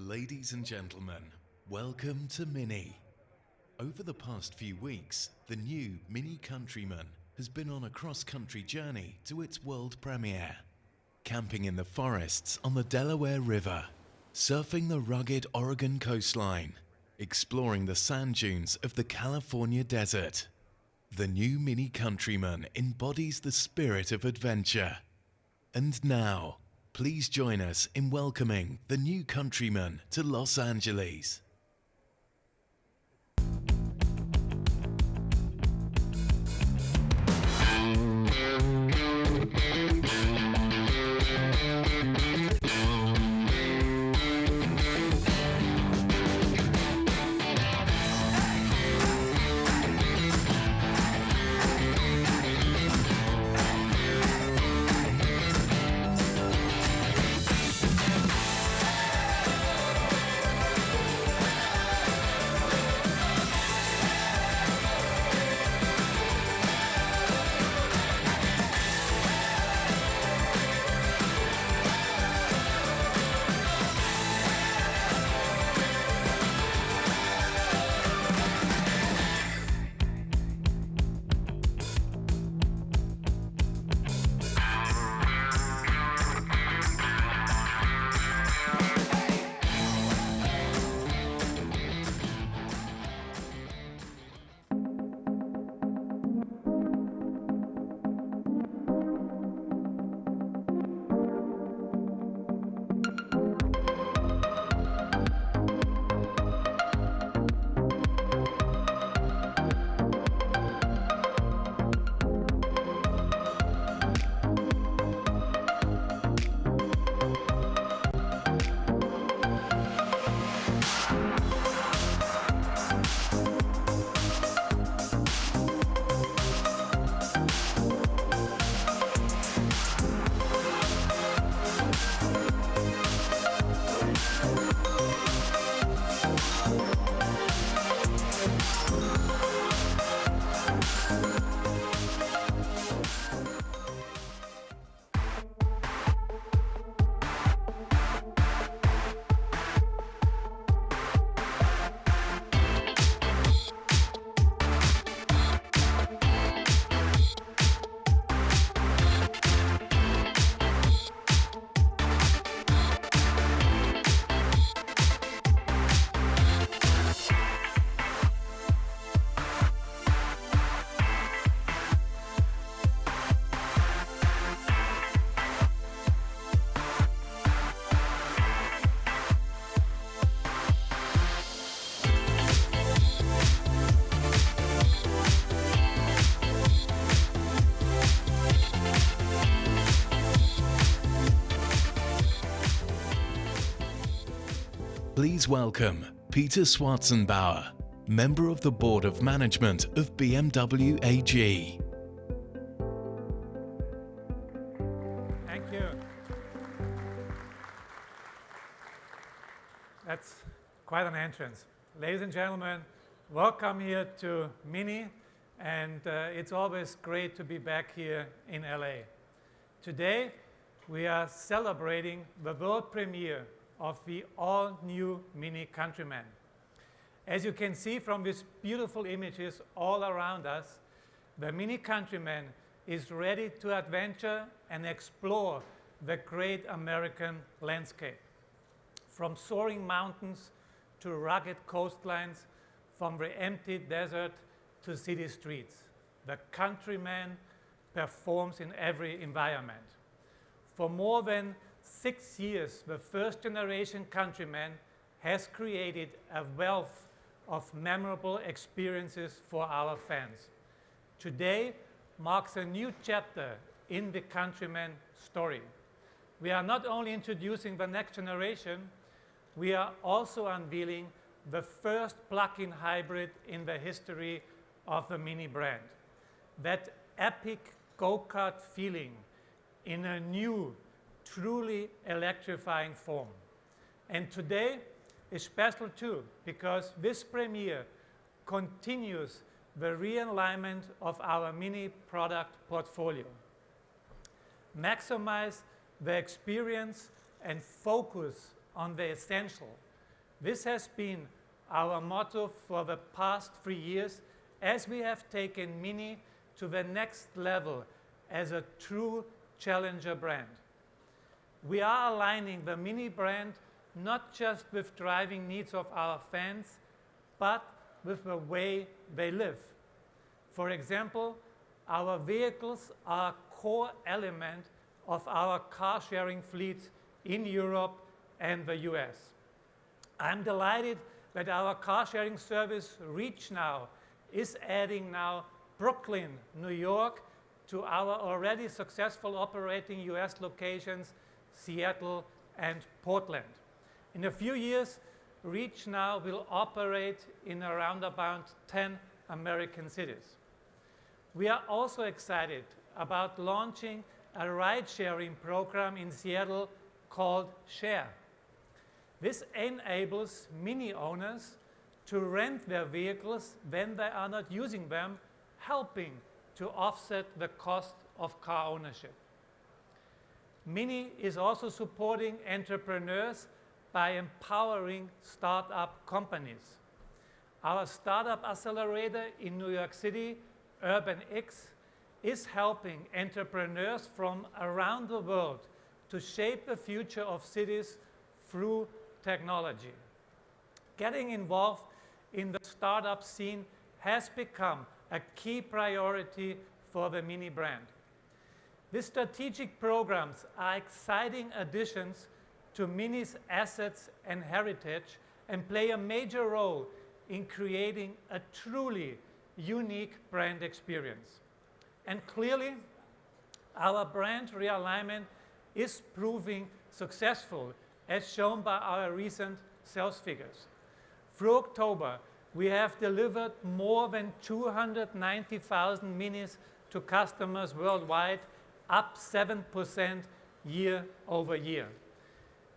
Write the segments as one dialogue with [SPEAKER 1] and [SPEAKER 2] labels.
[SPEAKER 1] Ladies and gentlemen, welcome to Mini. Over the past few weeks, the new Mini Countryman has been on a cross-country journey to its world premiere. Camping in the forests on the Delaware River, surfing the rugged Oregon coastline, exploring the sand dunes of the California desert. The new Mini Countryman embodies the spirit of adventure. And now, please join us in welcoming the new Countryman to Los Angeles. Please welcome Peter Schwarzenbauer, member of the Board of Management of BMW AG.
[SPEAKER 2] Thank you. That's quite an entrance. Ladies and gentlemen, welcome here to Mini, and it's always great to be back here in LA. Today, we are celebrating the world premiere of the all-new Mini Countryman. As you can see from these beautiful images all around us, the Mini Countryman is ready to adventure and explore the great American landscape. From soaring mountains to rugged coastlines, from the empty desert to city streets, the Countryman performs in every environment. For more than 6 years, the first-generation Countryman has created a wealth of memorable experiences for our fans. Today marks a new chapter in the Countryman story. We are not only introducing the next generation, we are also unveiling the first plug-in hybrid in the history of the Mini brand. That epic go-kart feeling in a new, truly electrifying form. And today is special too, because this premiere continues the realignment of our Mini product portfolio. Maximize the experience and focus on the essential This has been our motto for the past 3 years as we have taken Mini to the next level as a true challenger brand. We are aligning the Mini brand not just with driving needs of our fans, but with the way they live. For example, our vehicles are a core element of our car sharing fleet in Europe and the US. I'm delighted that our car sharing service Reach Now is adding now Brooklyn, New York to our already successful operating US locations, Seattle and Portland. In a few years, Reach Now will operate in around about 10 American cities. We are also excited about launching a ride-sharing program in Seattle called Share. This enables Mini owners to rent their vehicles when they are not using them, helping to offset the cost of car ownership. Mini is also supporting entrepreneurs by empowering startup companies. Our startup accelerator in New York City, UrbanX, is helping entrepreneurs from around the world to shape the future of cities through technology. Getting involved in the startup scene has become a key priority for the Mini brand. These strategic programs are exciting additions to Mini's assets and heritage and play a major role in creating a truly unique brand experience. And clearly, our brand realignment is proving successful, as shown by our recent sales figures. Through October, we have delivered more than 290,000 Minis to customers worldwide, up 7% year over year.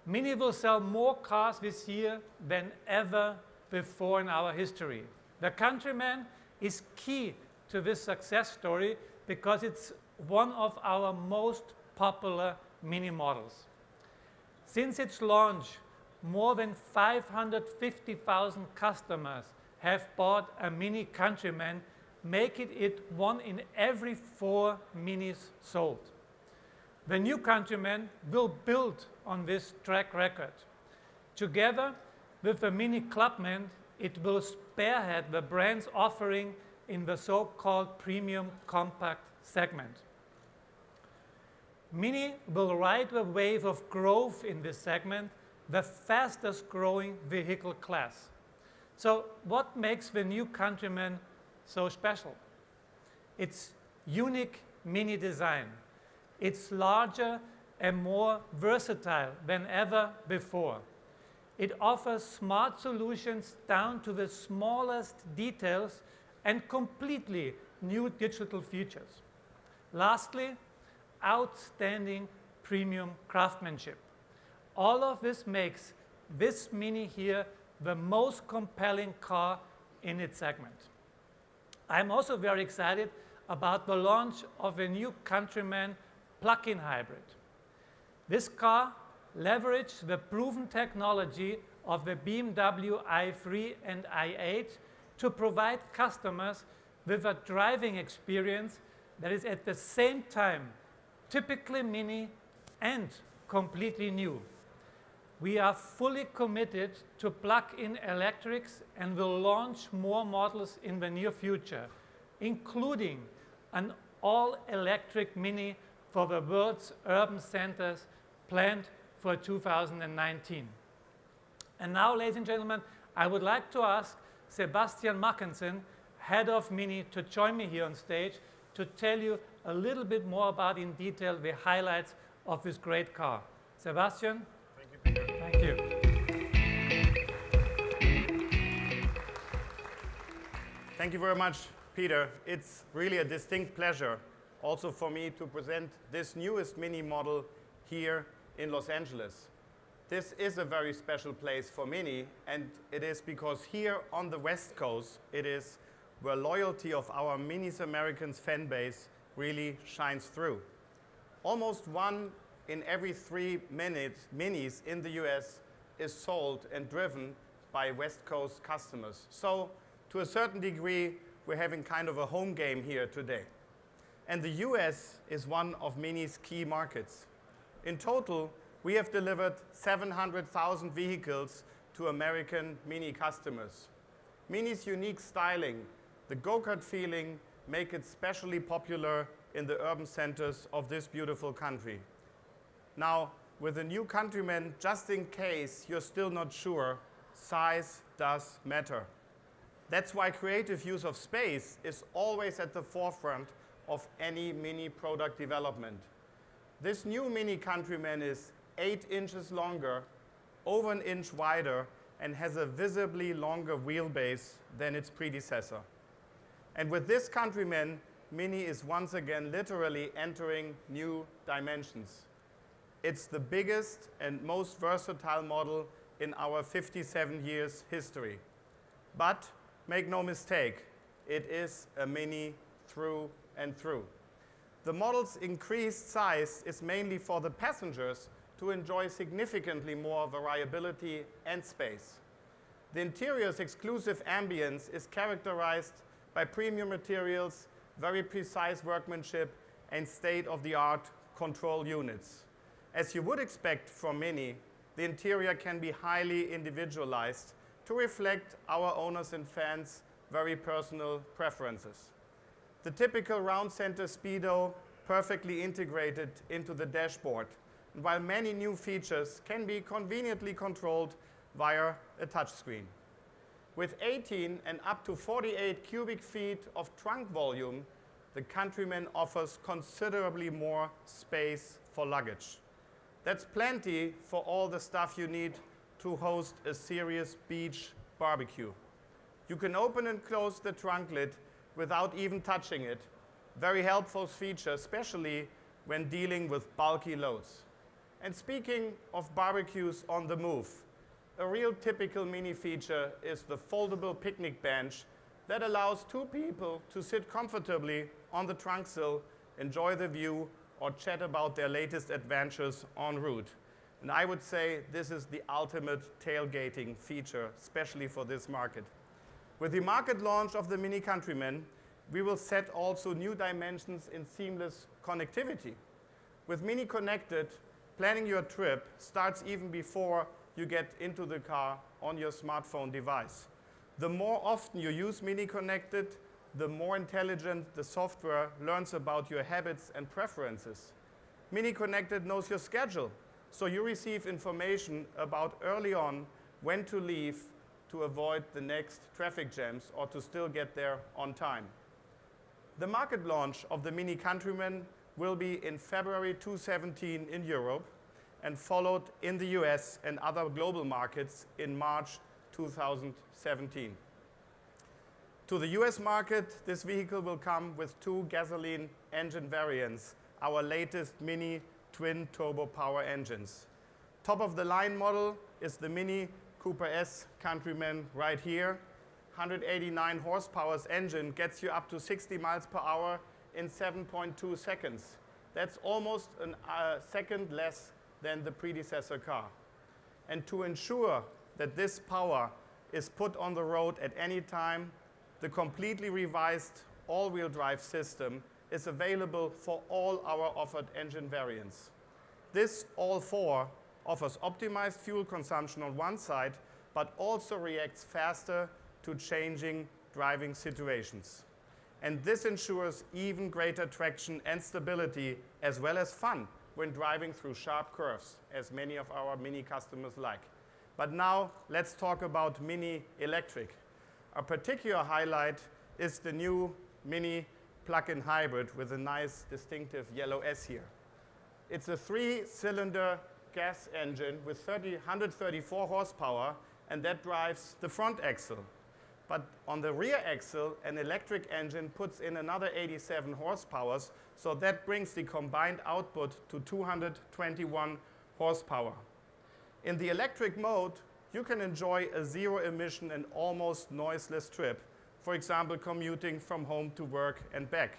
[SPEAKER 2] Mini will sell more cars this year than ever before in our history. The Countryman is key to this success story because it's one of our most popular Mini models. Since its launch, more than 550,000 customers have bought a Mini Countryman, making it one in every 4 Minis sold. The new Countryman will build on this track record. Together with the Mini Clubman, it will spearhead the brand's offering in the so-called premium compact segment. Mini will ride the wave of growth in this segment, the fastest growing vehicle class. So what makes the new Countryman so special? Its unique Mini design. It's larger and more versatile than ever before. It offers smart solutions down to the smallest details and completely new digital features. Lastly, outstanding premium craftsmanship. All of this makes this Mini here the most compelling car in its segment. I'm also very excited about the launch of a new Countryman plug-in hybrid. This car leverages the proven technology of the BMW i3 and i8 to provide customers with a driving experience that is at the same time typically Mini and completely new. We are fully committed to plug-in electrics and will launch more models in the near future, including an all-electric Mini for the world's urban centers planned for 2019. And now, ladies and gentlemen, I would like to ask Sebastian Mackensen, head of Mini, to join me here on stage to tell you a little bit more about in detail the highlights of this great car. Sebastian?
[SPEAKER 3] Thank you, Peter.
[SPEAKER 2] Thank you.
[SPEAKER 3] Thank you very much, Peter. It's really a distinct pleasure also for me to present this newest Mini model here in Los Angeles. This is a very special place for Mini, and it is because here on the West Coast, it is where loyalty of our Minis Americans fan base really shines through. Almost 1 in every 3 Minis in the US is sold and driven by West Coast customers. So to a certain degree, we're having kind of a home game here today. And the US is one of Mini's key markets. In total, we have delivered 700,000 vehicles to American Mini customers. Mini's unique styling, the go-kart feeling, make it specially popular in the urban centers of this beautiful country. Now, with the new Countryman, just in case you're still not sure, size does matter. That's why creative use of space is always at the forefront of any Mini product development. This new Mini Countryman is 8 inches longer, over an inch wider, and has a visibly longer wheelbase than its predecessor. And with this Countryman, Mini is once again literally entering new dimensions. It's the biggest and most versatile model in our 57 years history. But make no mistake, it is a Mini through and through. The model's increased size is mainly for the passengers to enjoy significantly more variability and space. The interior's exclusive ambience is characterized by premium materials, very precise workmanship, and state-of-the-art control units. As you would expect from Mini, the interior can be highly individualized to reflect our owners' and fans' very personal preferences. The typical round center speedo perfectly integrated into the dashboard, while many new features can be conveniently controlled via a touchscreen. With 18 and up to 48 cubic feet of trunk volume, the Countryman offers considerably more space for luggage. That's plenty for all the stuff you need to host a serious beach barbecue. You can open and close the trunk lid without even touching it. Very helpful feature, especially when dealing with bulky loads. And speaking of barbecues on the move, a real typical Mini feature is the foldable picnic bench that allows 2 people to sit comfortably on the trunk sill, enjoy the view, or chat about their latest adventures en route. And I would say this is the ultimate tailgating feature, especially for this market. With the market launch of the Mini Countryman, we will set also new dimensions in seamless connectivity. With Mini Connected, planning your trip starts even before you get into the car on your smartphone device. The more often you use Mini Connected, the more intelligent the software learns about your habits and preferences. Mini Connected knows your schedule, so you receive information about early on when to leave to avoid the next traffic jams or to still get there on time. The market launch of the Mini Countryman will be in February 2017 in Europe and followed in the US and other global markets in March 2017. To the US market, this vehicle will come with 2 gasoline engine variants, our latest Mini twin turbo power engines. Top of the line model is the Mini Cooper S Countryman right here. 189 horsepower's engine gets you up to 60 miles per hour in 7.2 seconds. That's almost a second less than the predecessor car. And to ensure that this power is put on the road at any time, the completely revised all-wheel drive system is available for all our offered engine variants. This all-4 offers optimized fuel consumption on one side, but also reacts faster to changing driving situations. And this ensures even greater traction and stability, as well as fun when driving through sharp curves, as many of our Mini customers like. But now let's talk about Mini Electric. A particular highlight is the new Mini plug-in hybrid with a nice distinctive yellow S here. It's a 3-cylinder gas engine with 134 horsepower, and that drives the front axle. But on the rear axle, an electric engine puts in another 87 horsepower, so that brings the combined output to 221 horsepower. In the electric mode, you can enjoy a zero-emission and almost noiseless trip, for example, commuting from home to work and back.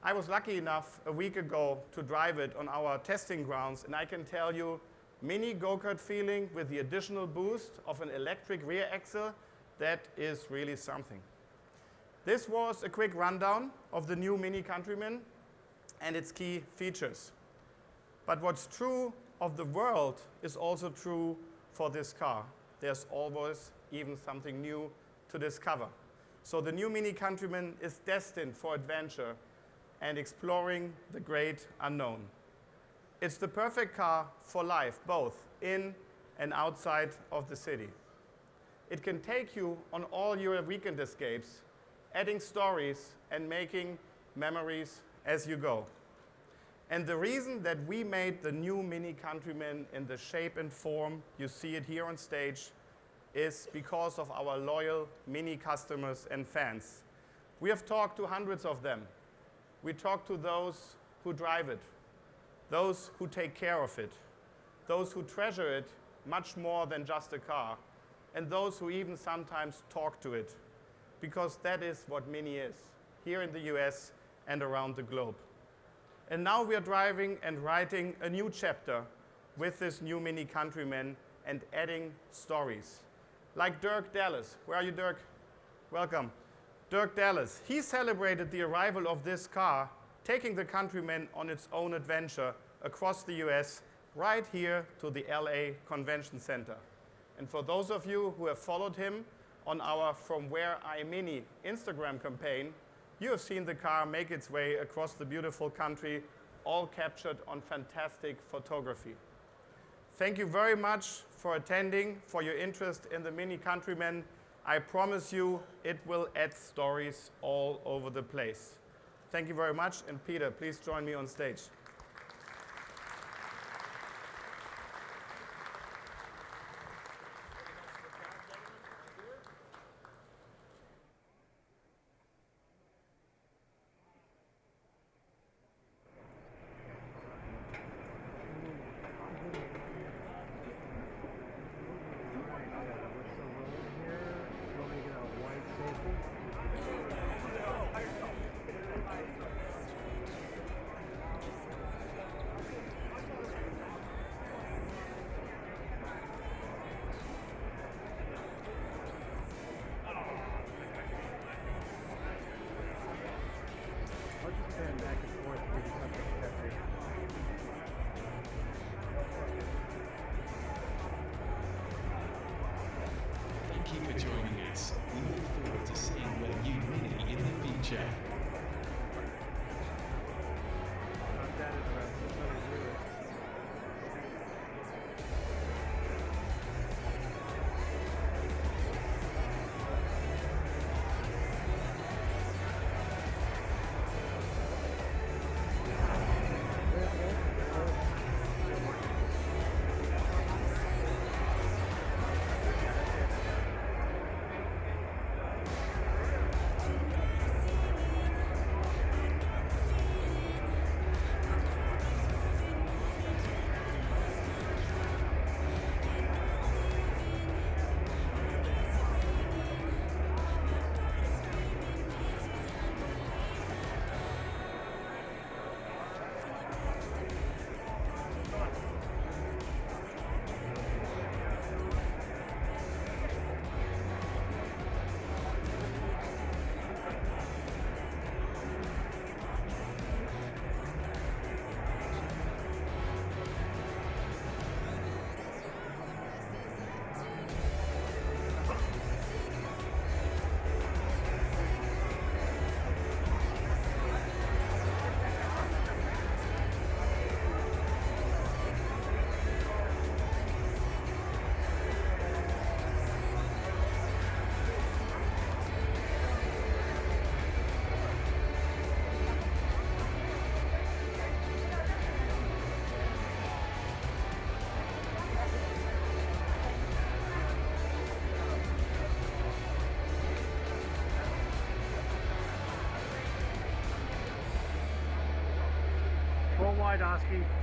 [SPEAKER 3] I was lucky enough a week ago to drive it on our testing grounds, and I can tell you mini go-kart feeling with the additional boost of an electric rear axle, that is really something. This was a quick rundown of the new Mini Countryman and its key features. But what's true of the world is also true for this car. There's always even something new to discover. So the new Mini Countryman is destined for adventure and exploring the great unknown. It's the perfect car for life, both in and outside of the city. It can take you on all your weekend escapes, adding stories and making memories as you go. And the reason that we made the new Mini Countryman in the shape and form you see it here on stage is because of our loyal Mini customers and fans. We have talked to hundreds of them. We talked to those who drive it, those who take care of it, those who treasure it much more than just a car, and those who even sometimes talk to it, because that is what Mini is, here in the US and around the globe. And now we are driving and writing a new chapter with this new Mini Countryman and adding stories. Like Dirk Dallas. Where are you, Dirk? Welcome. Dirk Dallas. He celebrated the arrival of this car, taking the Countryman on its own adventure across the US, right here to the LA Convention Center. And for those of you who have followed him on our From Where I'm Mini Instagram campaign, you have seen the car make its way across the beautiful country, all captured on fantastic photography. Thank you very much for attending, for your interest in the Mini Countryman. I promise you it will add stories all over the place. Thank you very much, and Peter, please join me on stage.
[SPEAKER 1] Thank you for joining us. We look forward to seeing where you Mini in the future.
[SPEAKER 4] Full wide, Oski.